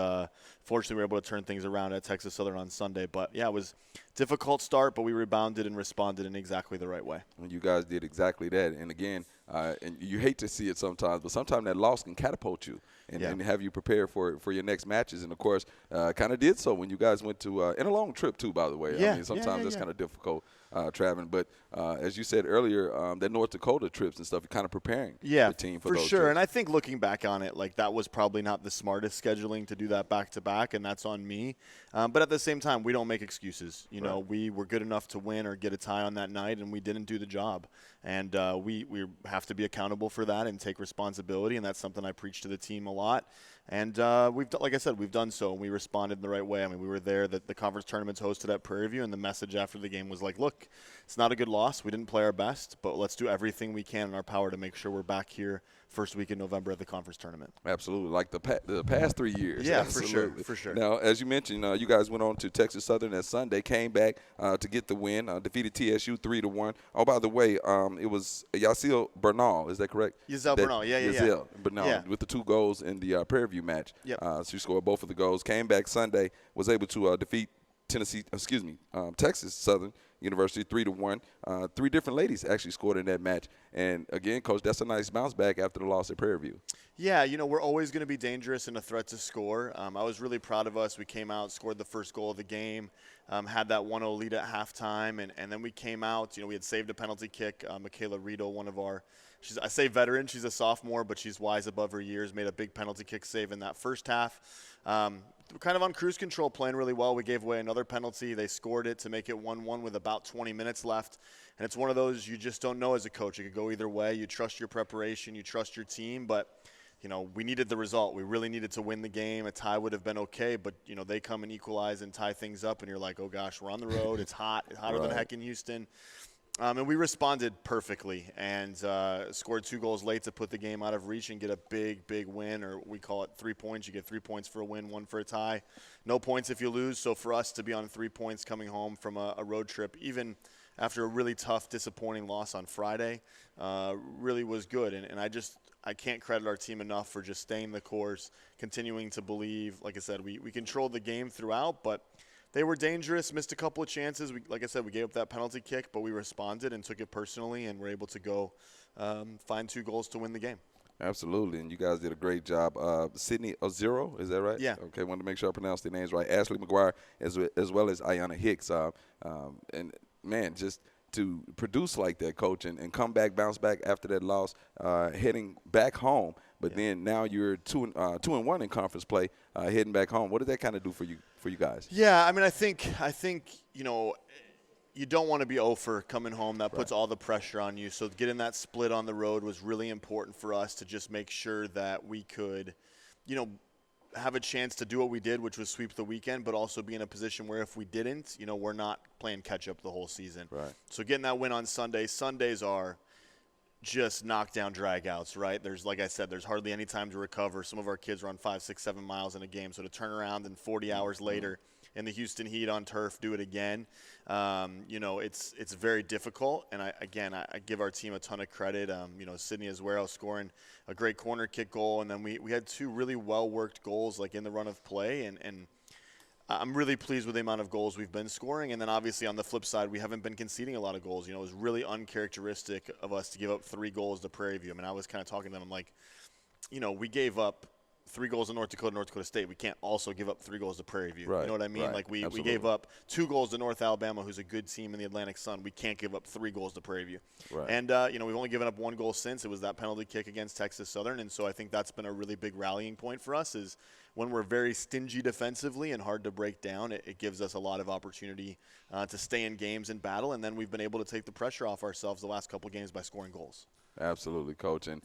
Speaker 14: fortunately, we were able to turn things around at Texas Southern on Sunday. But, yeah, it was a difficult start, but we rebounded and responded in exactly the right way.
Speaker 1: And you guys did exactly that. And, again, and you hate to see it sometimes, but sometimes that loss can catapult you and have you prepare for your next matches. And, of course, kind of did so when you guys went to and a long trip, too, by the way.
Speaker 14: Yeah.
Speaker 1: I mean, sometimes that's kind of difficult traveling. But as you said earlier, that North Dakota trips and stuff, you're kind of preparing the team for those
Speaker 14: sure.
Speaker 1: trips.
Speaker 14: And I think looking back on it, that was probably not the smartest scheduling to do that back-to-back, and that's on me. But at the same time, we don't make excuses. We were good enough to win or get a tie on that night, and we didn't do the job. And we have to be accountable for that and take responsibility, and that's something I preach to the team a lot. And like I said, we've done so, and we responded in the right way. I mean, we were there. The conference tournament's hosted at Prairie View, and the message after the game was look, it's not a good loss. We didn't play our best, but let's do everything we can in our power to make sure we're back here first week in November at the conference tournament.
Speaker 1: Absolutely, like the past 3 years.
Speaker 14: Yeah,
Speaker 1: absolutely.
Speaker 14: for sure.
Speaker 1: Now, as you mentioned, you guys went on to Texas Southern that Sunday, came back to get the win, defeated TSU 3-1. Oh, by the way, it was Yasiel Bernal, is that correct?
Speaker 14: Yasiel Bernal,
Speaker 1: Yasiel Bernal with the 2 goals in the Prairie View match.
Speaker 14: Yep.
Speaker 1: So she scored both of the goals, came back Sunday, was able to defeat Texas Southern University 3-1. 3 different ladies actually scored in that match. And, again, Coach, that's a nice bounce back after the loss at Prairie View.
Speaker 14: Yeah, we're always going to be dangerous and a threat to score. I was really proud of us. We came out, scored the first goal of the game, had that 1-0 lead at halftime, and then we came out. We had saved a penalty kick. Michaela Rito, one of our I say veteran. She's a sophomore, but she's wise above her years, made a big penalty kick save in that first half. Kind of on cruise control, playing really well. We gave away another penalty. They scored it to make it 1-1 with about 20 minutes left. And it's one of those you just don't know as a coach. It could go either way. You trust your preparation. You trust your team. But, we needed the result. We really needed to win the game. A tie would have been okay. But, they come and equalize and tie things up. And you're like, oh, gosh, we're on the road. It's hot. It's hotter than heck in Houston. And we responded perfectly and scored 2 goals late to put the game out of reach and get a big, big win, or we call it 3 points. You get 3 points for a win, 1 for a tie. No points if you lose. So for us to be on 3 points coming home from a road trip, even after a really tough, disappointing loss on Friday, really was good. And I can't credit our team enough for just staying the course, continuing to believe. Like I said, we controlled the game throughout, but they were dangerous, missed a couple of chances. Like I said, we gave up that penalty kick, but we responded and took it personally and were able to go find 2 goals to win the game.
Speaker 1: Absolutely, and you guys did a great job. Sydney Ozero, is that right?
Speaker 14: Yeah.
Speaker 1: Okay, wanted to make sure I pronounced their names right. Ashley McGuire as well as Ayanna Hicks. And, man, just to produce like that, Coach, and come back, bounce back after that loss, heading back home. But then now you're 2-1 in conference play, heading back home. What did that kind of do for you guys?
Speaker 14: Yeah, I mean, I think you don't want to be 0 for coming home. That puts all the pressure on you. So getting that split on the road was really important for us to just make sure that we could, have a chance to do what we did, which was sweep the weekend, but also be in a position where if we didn't, we're not playing catch-up the whole season.
Speaker 1: Right.
Speaker 14: So getting that win on Sunday. Sundays are just knockdown dragouts, right? Like I said, there's hardly any time to recover. Some of our kids run 5, 6, 7 miles in a game. So to turn around and 40 hours later in the Houston Heat on turf, do it again, it's very difficult. And I give our team a ton of credit. Sydney Azuero scoring a great corner kick goal. And then we had 2 really well-worked goals like in the run of play. And I'm really pleased with the amount of goals we've been scoring. And then obviously on the flip side, we haven't been conceding a lot of goals. It was really uncharacteristic of us to give up 3 goals to Prairie View. I mean, I was kind of talking to them. I'm like, we gave up 3 goals to North Dakota State. We can't also give up 3 goals to Prairie View.
Speaker 1: Right,
Speaker 14: you know what I mean?
Speaker 1: right.
Speaker 14: Like we
Speaker 1: Absolutely.
Speaker 14: gave up 2 goals to North Alabama, who's a good team in the Atlantic Sun. We can't give up 3 goals to Prairie View.
Speaker 1: Right.
Speaker 14: And, we've only given up 1 goal since. It was that penalty kick against Texas Southern. And so I think that's been a really big rallying point for us is when we're very stingy defensively and hard to break down, it gives us a lot of opportunity to stay in games and battle. And then we've been able to take the pressure off ourselves the last couple games by scoring goals.
Speaker 1: Absolutely, Coach. And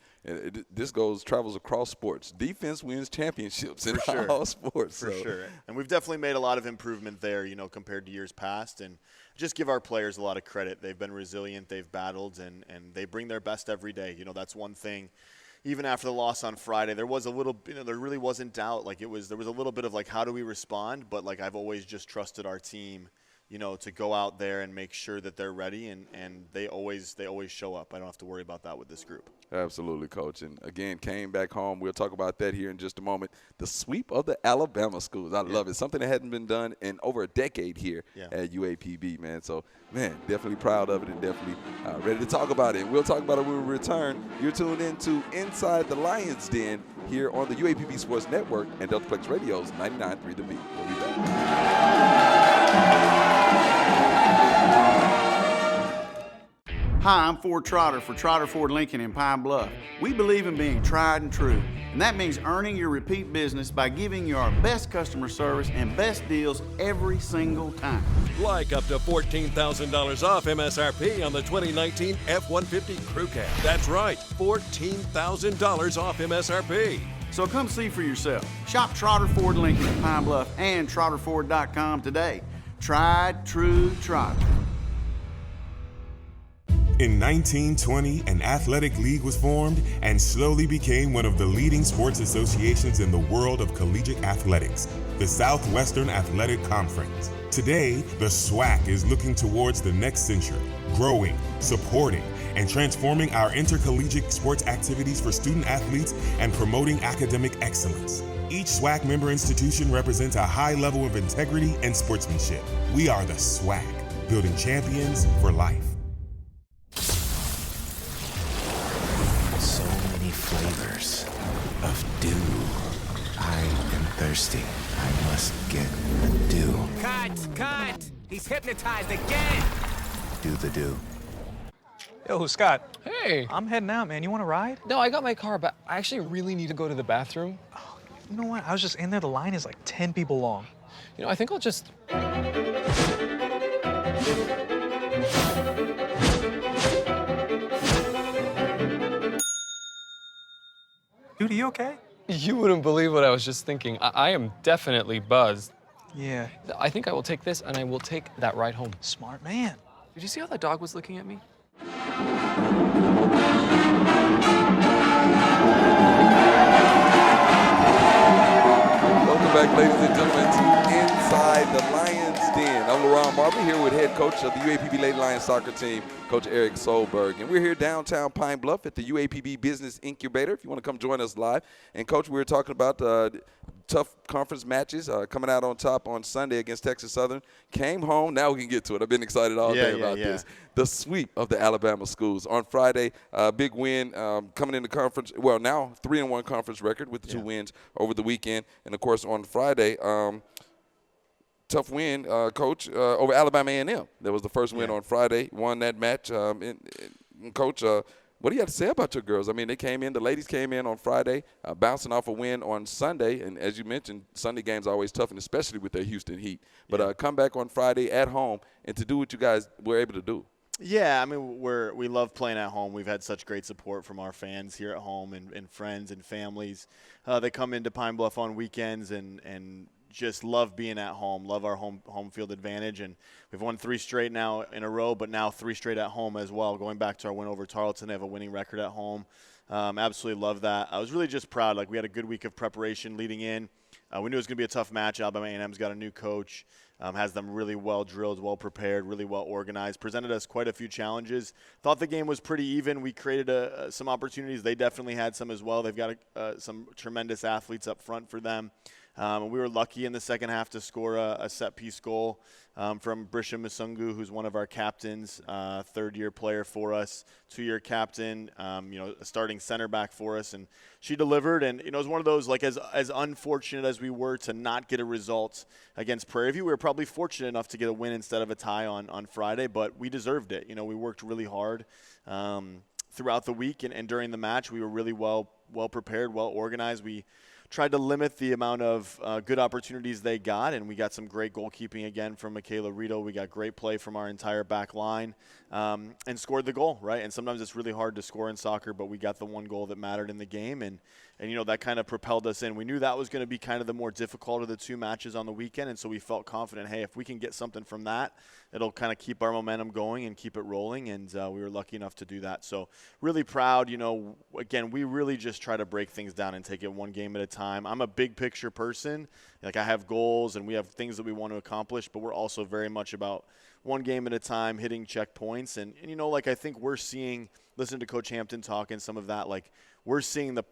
Speaker 1: this travels across sports. Defense wins championships in all sports.
Speaker 14: For sure. And we've definitely made a lot of improvement there, compared to years past. And just give our players a lot of credit. They've been resilient. They've battled, and they bring their best every day. That's one thing. Even after the loss on Friday, there was a little, there really wasn't doubt. There was a little bit of how do we respond? But I've always just trusted our team, to go out there and make sure that they're ready, and they always show up. I don't have to worry about that with this group.
Speaker 1: Absolutely, Coach. And again, came back home. We'll talk about that here in just a moment. The sweep of the Alabama schools. I love it. Something that hadn't been done in over a decade here at UAPB, man. So, man, definitely proud of it and definitely ready to talk about it. We'll talk about it when we return. You're tuned in to Inside the Lion's Den here on the UAPB Sports Network and Deltaplex Radio's 99.3 The Beat. We'll be back.
Speaker 4: Hi, I'm Ford Trotter for Trotter Ford Lincoln in Pine Bluff. We believe in being tried and true, and that means earning your repeat business by giving you our best customer service and best deals every single time.
Speaker 22: Like up to $14,000 off MSRP on the 2019 F-150 Crew Cab. That's right, $14,000 off MSRP.
Speaker 4: So come see for yourself. Shop Trotter Ford Lincoln in Pine Bluff and TrotterFord.com today. Tried, true, Trotter.
Speaker 8: In 1920, an athletic league was formed and slowly became one of the leading sports associations in the world of collegiate athletics, the Southwestern Athletic Conference. Today, the SWAC is looking towards the next century, growing, supporting, and transforming our intercollegiate sports activities for student athletes and promoting academic excellence. Each SWAC member institution represents a high level of integrity and sportsmanship. We are the SWAC, building champions for life.
Speaker 23: So many flavors of dew. I am thirsty. I must get the dew.
Speaker 24: Cut! He's hypnotized again!
Speaker 23: Do the dew.
Speaker 25: Yo, Scott.
Speaker 26: Hey.
Speaker 25: I'm heading out, man. You want to ride?
Speaker 26: No, I got my car, but I actually really need to go to the bathroom.
Speaker 25: Oh, you know what? I was just in there. The line is like 10 people long.
Speaker 26: I think I'll just...
Speaker 25: Dude, are you okay?
Speaker 26: You wouldn't believe what I was just thinking. I am definitely buzzed.
Speaker 25: Yeah.
Speaker 26: I think I will take this, and I will take that ride home.
Speaker 25: Smart man.
Speaker 26: Did you see how that dog was looking at me?
Speaker 1: Welcome back, ladies and gentlemen, to Inside the Lions Den. I'm LaRon Marble here with head coach of the UAPB Lady Lions soccer team, Coach Eric Solberg. And we're here downtown Pine Bluff at the UAPB Business Incubator if you want to come join us live. And, Coach, we were talking about tough conference matches coming out on top on Sunday against Texas Southern. Came home. Now we can get to it. I've been excited all day about this. The sweep of the Alabama schools. On Friday, big win coming into conference. Well, now 3-1 conference record with the 2 wins over the weekend. And, of course, on Friday, tough win, Coach, over Alabama A&M. That was the first win on Friday. Won that match. And Coach, what do you have to say about your girls? I mean, they came in, the ladies came in on Friday, bouncing off a win on Sunday. And as you mentioned, Sunday games are always tough, and especially with their Houston Heat. But come back on Friday at home and to do what you guys were able to do.
Speaker 14: Yeah, I mean, we love playing at home. We've had such great support from our fans here at home and friends and families. They come into Pine Bluff on weekends and just love being at home, love our home field advantage. And we've won 3 straight now in a row, but now 3 straight at home as well. Going back to our win over Tarleton, they have a winning record at home. Absolutely love that. I was really just proud. Like, we had a good week of preparation leading in. We knew it was going to be a tough match. Alabama A&M's got a new coach, has them really well drilled, well prepared, really well organized, presented us quite a few challenges. Thought the game was pretty even. We created some opportunities. They definitely had some as well. They've got some tremendous athletes up front for them. We were lucky in the second half to score a set-piece goal from Brisha Musungu, who's one of our captains, third-year player for us, 2-year captain, a starting center back for us. And she delivered, and it was one of those, like, as unfortunate as we were to not get a result against Prairie View, we were probably fortunate enough to get a win instead of a tie on Friday, but we deserved it. We worked really hard throughout the week, and during the match, we were really well prepared, well organized. We tried to limit the amount of good opportunities they got, and we got some great goalkeeping again from Michaela Rito. We got great play from our entire back line and scored the goal, right? And sometimes it's really hard to score in soccer, but we got the one goal that mattered in the game, and that kind of propelled us in. We knew that was going to be kind of the more difficult of the 2 matches on the weekend, and so we felt confident, hey, if we can get something from that, it'll kind of keep our momentum going and keep it rolling, and we were lucky enough to do that. So really proud. Again, we really just try to break things down and take it one game at a time. I'm a big picture person. Like, I have goals and we have things that we want to accomplish, but we're also very much about one game at a time, hitting checkpoints. And I think we're seeing, listen to Coach Hampton talk and some of that, like, we're seeing the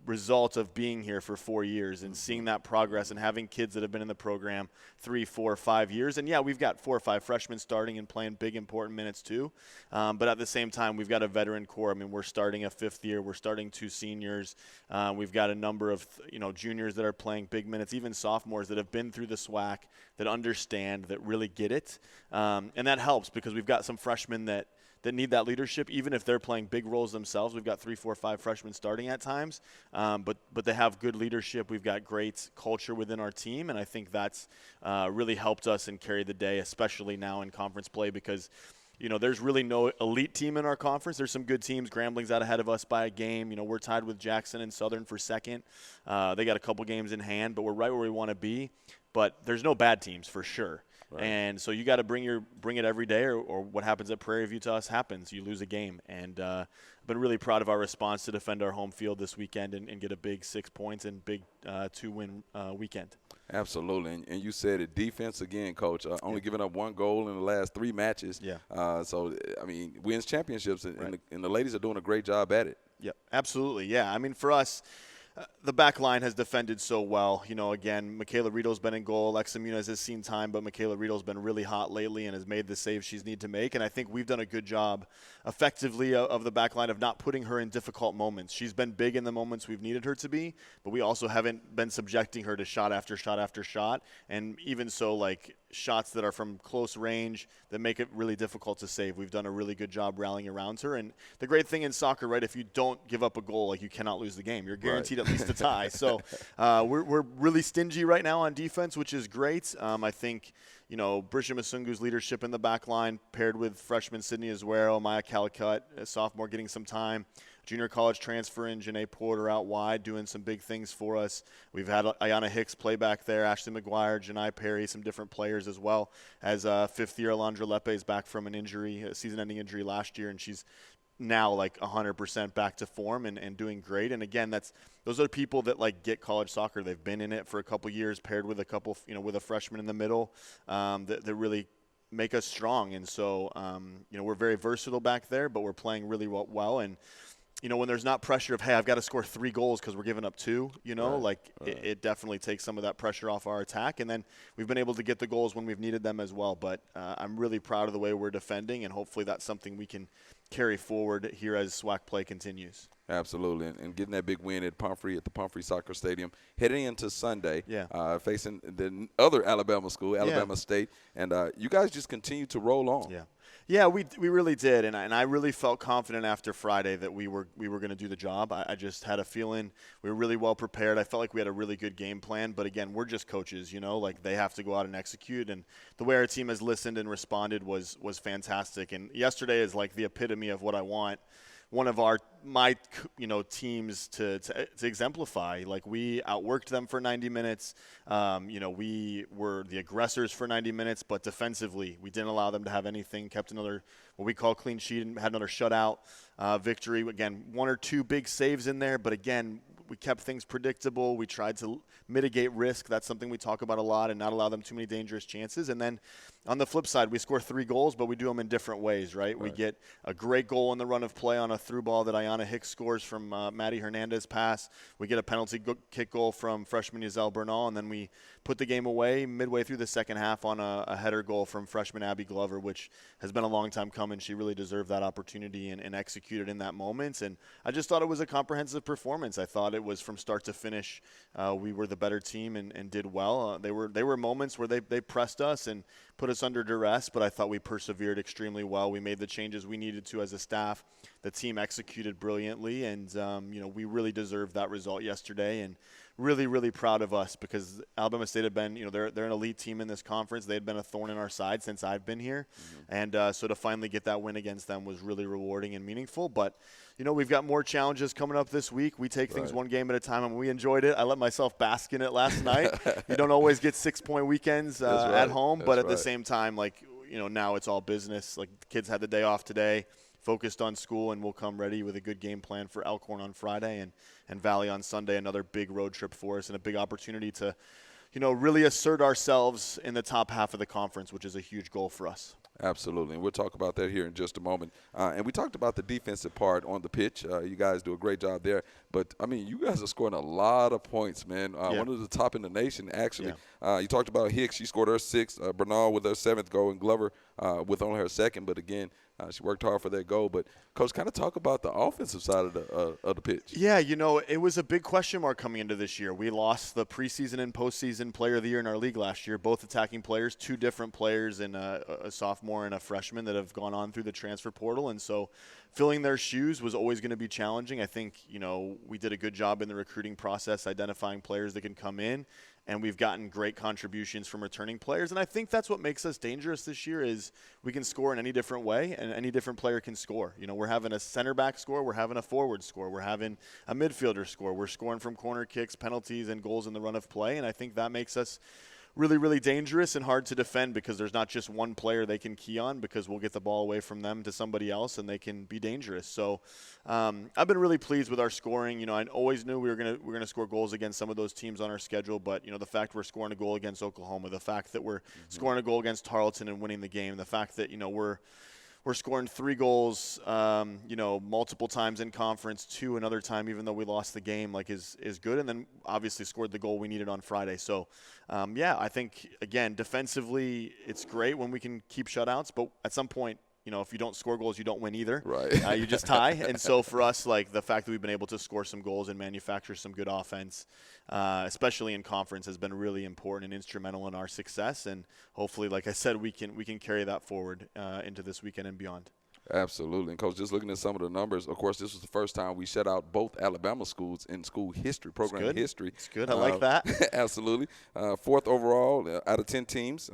Speaker 14: result of being here for 4 years and seeing that progress and having kids that have been in the program 3, 4, 5 years. And we've got 4 or 5 freshmen starting and playing big, important minutes too. But at the same time, we've got a veteran core. I mean, we're starting a 5th year. We're starting 2 seniors. We've got a number of, juniors that are playing big minutes, even sophomores that have been through the SWAC, that understand, that really get it. And that helps because we've got some freshmen that need that leadership, even if they're playing big roles themselves. We've got 3, 4, 5 freshmen starting at times, but they have good leadership. We've got great culture within our team, and I think that's really helped us and carried the day, especially now in conference play because, there's really no elite team in our conference. There's some good teams. Grambling's out ahead of us by a game. We're tied with Jackson and Southern for second. They got a couple games in hand, but we're right where we want to be. But there's no bad teams for sure. Right. And so you got to bring it every day, or what happens at Prairie View to us happens. You lose a game. And I've been really proud of our response to defend our home field this weekend and get a big 6 points and big 2-win weekend.
Speaker 1: Absolutely. And you said it, defense again, Coach, only giving up 1 goal in the last 3 matches. Yeah. So, I mean, wins championships, and the ladies are doing a great job at it.
Speaker 14: Yep, absolutely. Yeah, I mean, for us, the back line has defended so well. Again, Michaela Rito's been in goal. Alexa Muniz has seen time, but Michaela Rito's been really hot lately and has made the saves she's need to make. And I think we've done a good job effectively of the back line of not putting her in difficult moments. She's been big in the moments we've needed her to be, but we also haven't been subjecting her to shot after shot after shot. And even so, like, shots that are from close range that make it really difficult to save. We've done a really good job rallying around her. And the great thing in soccer, right, if you don't give up a goal, like, you cannot lose the game. You're guaranteed at least a tie. So we're really stingy right now on defense, which is great. I think, Brisha Musungu's leadership in the back line paired with freshman Sydney Azuero, Maya Calicut, a sophomore, getting some time. junior college transfer in Janae Porter out wide, doing some big things for us. We've had Ayana Hicks play back there, Ashley McGuire, Janai Perry, some different players as well. As fifth-year Alondra Lepe is back from an injury, a season-ending injury last year, and she's now like 100% back to form and doing great. And again, those are people that like get college soccer. They've been in it for a couple years, paired with a couple, with a freshman in the middle that really make us strong. And so, we're very versatile back there, but we're playing really well. And, when there's not pressure of, hey, I've got to score 3 goals because we're giving up 2, it definitely takes some of that pressure off our attack. And then we've been able to get the goals when we've needed them as well. But I'm really proud of the way we're defending, and hopefully that's something we can carry forward here as SWAC play continues.
Speaker 1: Absolutely, and getting that big win at the Pumphrey Soccer Stadium, heading into Sunday, facing the other Alabama school, Alabama State, and you guys just continue to roll on.
Speaker 14: Yeah, we really did, and I really felt confident after Friday that we were going to do the job. I just had a feeling we were really well prepared. I felt like we had a really good game plan, but again, we're just coaches, they have to go out and execute, and the way our team has listened and responded was fantastic. And yesterday is like the epitome of what I want one of my teams to exemplify. Like, we outworked them for 90 minutes. We were the aggressors for 90 minutes, but defensively we didn't allow them to have anything, kept another what we call clean sheet, and had another shutout victory. Again, 1 or 2 big saves in there, but again, we kept things predictable. We tried to mitigate risk. That's something we talk about a lot, and not allow them too many dangerous chances. And then on the flip side, we score 3 goals, but we do them in different ways, right? We get a great goal in the run of play on a through ball that Ayana Hicks scores from Maddie Hernandez pass. We get a penalty kick goal from freshman Giselle Bernal, and then we put the game away midway through the second half on a header goal from freshman Abby Glover, which has been a long time coming. She really deserved that opportunity and executed in that moment. And I just thought it was a comprehensive performance. I thought it was from start to finish. We were the better team and did well. They were moments where they pressed us and put us under duress, but I thought we persevered extremely well. We made the changes we needed to as a staff. The team executed brilliantly, and we really deserved that result yesterday. And really, really proud of us, because Alabama State had been, they're an elite team in this conference. They had been a thorn in our side since I've been here. Mm-hmm. And so to finally get that win against them was really rewarding and meaningful. But, we've got more challenges coming up this week. We take things one game at a time, and we enjoyed it. I let myself bask in it last night. You don't always get 6-point weekends at home, but at the same time, now it's all business. Like, the kids had the day off today, focused on school, and we'll come ready with a good game plan for Elkhorn on Friday and Valley on Sunday. Another big road trip for us and a big opportunity to, really assert ourselves in the top half of the conference, which is a huge goal for us.
Speaker 1: Absolutely, and we'll talk about that here in just a moment. And we talked about the defensive part on the pitch. You guys do a great job there. But, you guys are scoring a lot of points, man. One of the top in the nation, actually. Yeah. You talked about Hicks. She scored her 6th. Bernal with her 7th goal, and Glover with only her 2nd. But, again, she worked hard for that goal. But, Coach, kind of talk about the offensive side of the pitch.
Speaker 14: Yeah, it was a big question mark coming into this year. We lost the preseason and postseason player of the year in our league last year, both attacking players, 2 different players, and a sophomore and a freshman that have gone on through the transfer portal. And so filling their shoes was always going to be challenging. I think, we did a good job in the recruiting process identifying players that can come in, and we've gotten great contributions from returning players. And I think that's what makes us dangerous this year is we can score in any different way, and any different player can score. We're having a center back score, we're having a forward score, we're having a midfielder score, we're scoring from corner kicks, penalties, and goals in the run of play. And I think that makes us really, really dangerous and hard to defend, because there's not just one player they can key on, because we'll get the ball away from them to somebody else and they can be dangerous. So I've been really pleased with our scoring. I always knew we were gonna score goals against some of those teams on our schedule, but the fact we're scoring a goal against Oklahoma, the fact that we're scoring a goal against Tarleton and winning the game, the fact that we're scoring 3 goals, multiple times in conference, 2 another time, even though we lost the game, is good. And then obviously scored the goal we needed on Friday. So, I think, again, defensively, it's great when we can keep shutouts. But at some point, if you don't score goals, you don't win either.
Speaker 1: Right.
Speaker 14: You just tie. And so for us, the fact that we've been able to score some goals and manufacture some good offense, especially in conference, has been really important and instrumental in our success. And hopefully, like I said, we can carry that forward into this weekend and beyond.
Speaker 1: Absolutely. And, Coach, just looking at some of the numbers, of course, this was the first time we shut out both Alabama schools in school history, program history.
Speaker 14: It's good. I like that.
Speaker 1: Absolutely. 4th overall out of 10 teams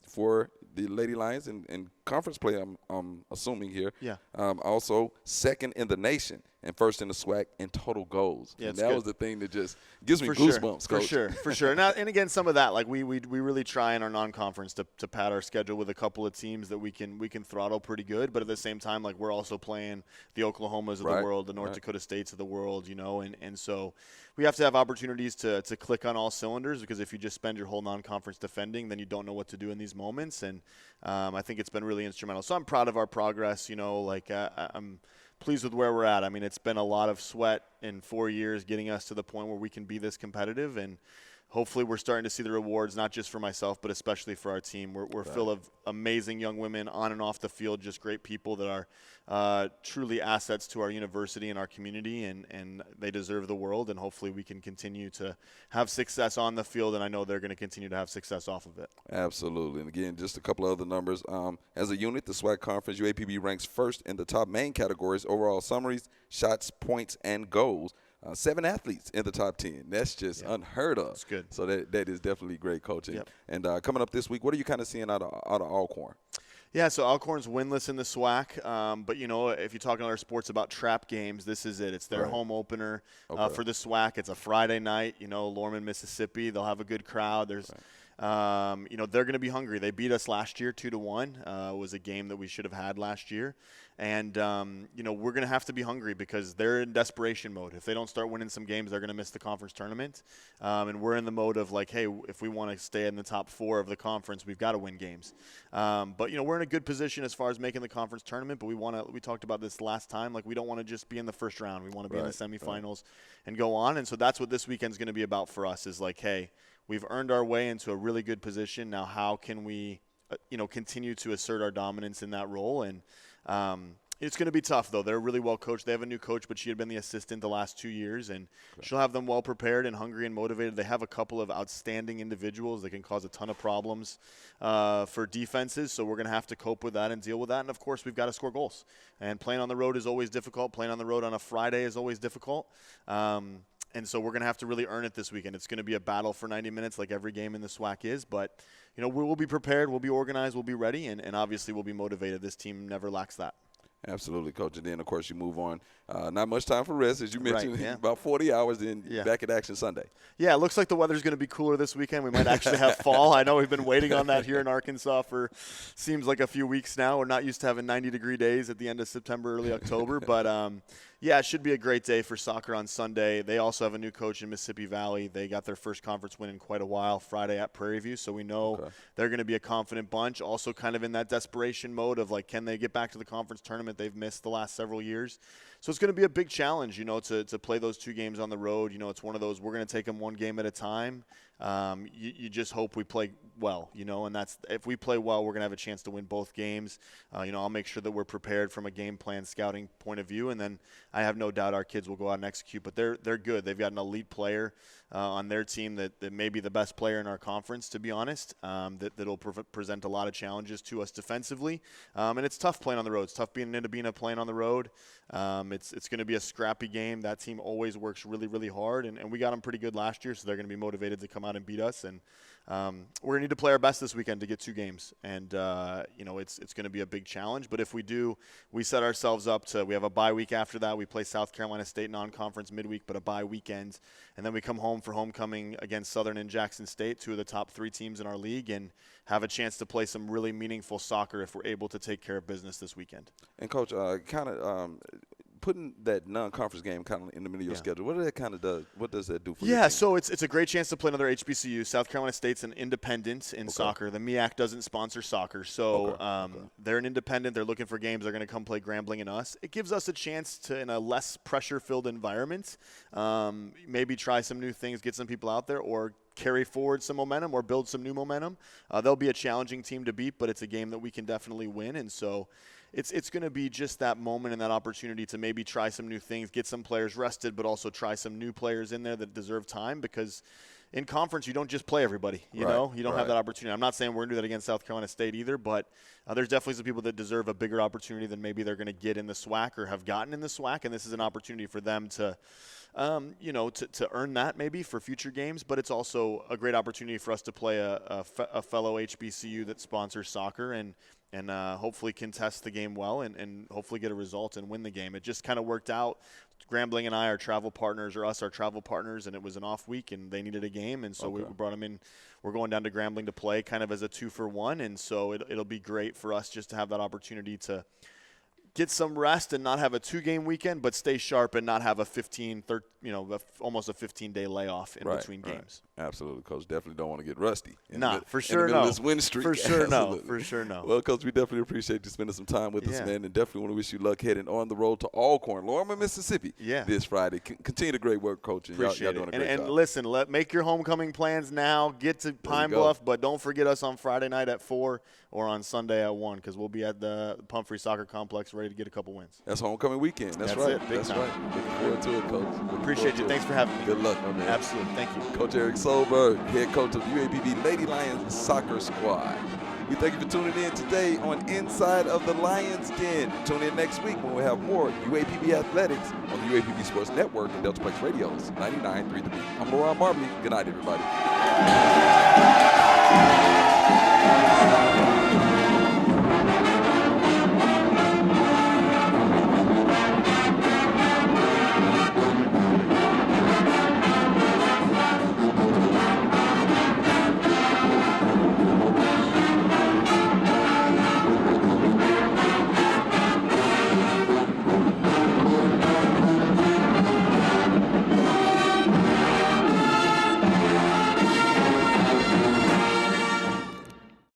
Speaker 1: for the Lady Lions in conference play, I'm assuming here.
Speaker 14: Yeah.
Speaker 1: Also, 2nd in the nation and first in the SWAC in total goals.
Speaker 14: Yeah,
Speaker 1: and that
Speaker 14: good.
Speaker 1: was the thing that just gives me
Speaker 14: For
Speaker 1: goosebumps,
Speaker 14: sure,
Speaker 1: Coach.
Speaker 14: For sure. And again, some of that, like we really try in our non-conference to pad our schedule with a couple of teams that we can throttle pretty good. But at the same time, like we're also playing the Oklahomas of the world, the North Dakota States of the world, and so we have to have opportunities to click on all cylinders, because if you just spend your whole non-conference defending, then you don't know what to do in these moments. And I think it's been really instrumental. So I'm proud of our progress. I'm pleased with where we're at. I mean, it's been a lot of sweat in 4 years getting us to the point where we can be this competitive, and hopefully we're starting to see the rewards, not just for myself, but especially for our team. We're full of amazing young women on and off the field, just great people that are truly assets to our university and our community, and they deserve the world, and hopefully we can continue to have success on the field, and I know they're going to continue to have success off of it.
Speaker 1: Absolutely. And again, just a couple of other numbers. As a unit, the SWAC Conference, UAPB ranks first in the top main categories: overall summaries, shots, points, and goals. 7 athletes in the top 10. That's just unheard of. That's
Speaker 14: good.
Speaker 1: So that is definitely great coaching.
Speaker 14: Yep.
Speaker 1: And coming up this week, what are you kind of seeing out of Alcorn?
Speaker 14: Yeah, so Alcorn's winless in the SWAC, but if you're talking other sports about trap games, this is it. It's their home opener for the SWAC. It's a Friday night. Lorman, Mississippi. They'll have a good crowd. There's, they're going to be hungry. They beat us last year 2-1. It was a game that we should have had last year. And, we're going to have to be hungry because they're in desperation mode. If they don't start winning some games, they're going to miss the conference tournament. And we're in the mode of like, hey, if we want to stay in the top 4 of the conference, we've got to win games. But, we're in a good position as far as making the conference tournament. But we talked about this last time. Like, we don't want to just be in the first round. We want to be in the semifinals and go on. And so that's what this weekend's going to be about for us is like, hey, we've earned our way into a really good position. Now, how can we, continue to assert our dominance in that role? And it's going to be tough, though. They're really well coached. They have a new coach, but she had been the assistant the last 2 years, and she'll have them well prepared and hungry and motivated. They have a couple of outstanding individuals that can cause a ton of problems for defenses, so we're going to have to cope with that and deal with that. And, of course, we've got to score goals. And playing on the road is always difficult. Playing on the road on a Friday is always difficult. And so we're going to have to really earn it this weekend. It's going to be a battle for 90 minutes like every game in the SWAC is. But, we'll be prepared. We'll be organized. We'll be ready. And obviously we'll be motivated. This team never lacks that.
Speaker 1: Absolutely, Coach. And then, of course, you move on. Not much time for rest, as you mentioned,
Speaker 14: Right, yeah.
Speaker 1: about 40 hours, then back at action Sunday.
Speaker 14: Yeah, it looks like the weather's going to be cooler this weekend. We might actually have fall. I know we've been waiting on that here in Arkansas for seems like a few weeks now. We're not used to having 90-degree days at the end of September, early October. But, it should be a great day for soccer on Sunday. They also have a new coach in Mississippi Valley. They got their first conference win in quite a while Friday at Prairie View. So we know they're going to be a confident bunch, also kind of in that desperation mode of, like, can they get back to the conference tournament they've missed the last several years? So it's going to be a big challenge, to play those 2 games on the road. It's one of those, we're going to take them one game at a time. You just hope we play well, and that's, if we play well, we're going to have a chance to win both games. I'll make sure that we're prepared from a game plan scouting point of view, and then I have no doubt our kids will go out and execute. But they're good. They've got an elite player on their team that may be the best player in our conference, to be honest, that'll present a lot of challenges to us defensively. And it's tough playing on the road. It's tough being Nindabina playing on the road. It's going to be a scrappy game. That team always works really, really hard, and we got them pretty good last year, so they're going to be motivated to come out and beat us. And we're going to need to play our best this weekend to get 2 games. And, it's going to be a big challenge. But if we do, we set ourselves up we have a bye week after that. We play South Carolina State non-conference midweek, but a bye weekend. And then we come home for homecoming against Southern and Jackson State, 2 of the top 3 teams in our league, and have a chance to play some really meaningful soccer if we're able to take care of business this weekend.
Speaker 1: And, Coach, putting that non-conference game kind of in the middle of your schedule, what does that do for you?
Speaker 14: Yeah, so it's a great chance to play another HBCU. South Carolina State's an independent in soccer. The MEAC doesn't sponsor soccer, so they're an independent. They're looking for games. They're going to come play Grambling and us. It gives us a chance to, in a less pressure-filled environment, maybe try some new things, get some people out there, or carry forward some momentum or build some new momentum. They'll be a challenging team to beat, but it's a game that we can definitely win, and so it's going to be just that moment and that opportunity to maybe try some new things, get some players rested, but also try some new players in there that deserve time, because in conference you don't just play everybody. You don't have that opportunity. I'm not saying we're going to do that against South Carolina State either, but there's definitely some people that deserve a bigger opportunity than maybe they're going to get in the SWAC or have gotten in the SWAC, and this is an opportunity for them to to earn that maybe for future games, but it's also a great opportunity for us to play a fellow HBCU that sponsors soccer and hopefully contest the game well and hopefully get a result and win the game. It just kind of worked out Grambling and I are travel partners, or us are travel partners, and it was an off week, and they needed a game, and so we brought them in. We're going down to Grambling to play kind of as a 2-for-1, and so it'll be great for us just to have that opportunity to get some rest and not have a 2-game weekend, but stay sharp and not have a almost a 15-day layoff in between games.
Speaker 1: Absolutely, Coach. Definitely don't want to get rusty.
Speaker 14: For sure, no.
Speaker 1: This win streak.
Speaker 14: For sure, no. For sure, no.
Speaker 1: Well, Coach, we definitely appreciate you spending some time with us, man, and definitely want to wish you luck heading on the road to Alcorn, Lorimer, Mississippi, this Friday. Continue the great work, Coach, and
Speaker 14: appreciate
Speaker 1: y'all doing a great job.
Speaker 14: And listen, make your homecoming plans now. Get to Pine Bluff, but don't forget us on Friday night at 4 or on Sunday at 1, because we'll be at the Pumphrey Soccer Complex ready to get a couple wins.
Speaker 1: That's homecoming weekend. That's right.
Speaker 14: It. Big time.
Speaker 1: Right. Looking forward to it, Coach.
Speaker 14: Appreciate you. Thanks for having me.
Speaker 1: Good luck, my man.
Speaker 14: Absolutely. Thank you.
Speaker 1: Coach Eric Solberg, head coach of the UAPB Lady Lions soccer squad. We thank you for tuning in today on Inside of the Lions Den. Tune in next week when we have more UAPB athletics on the UAPB Sports Network and Deltaplex Radios 99.3 The Beat. I'm Laurent Marbley. Good night, everybody.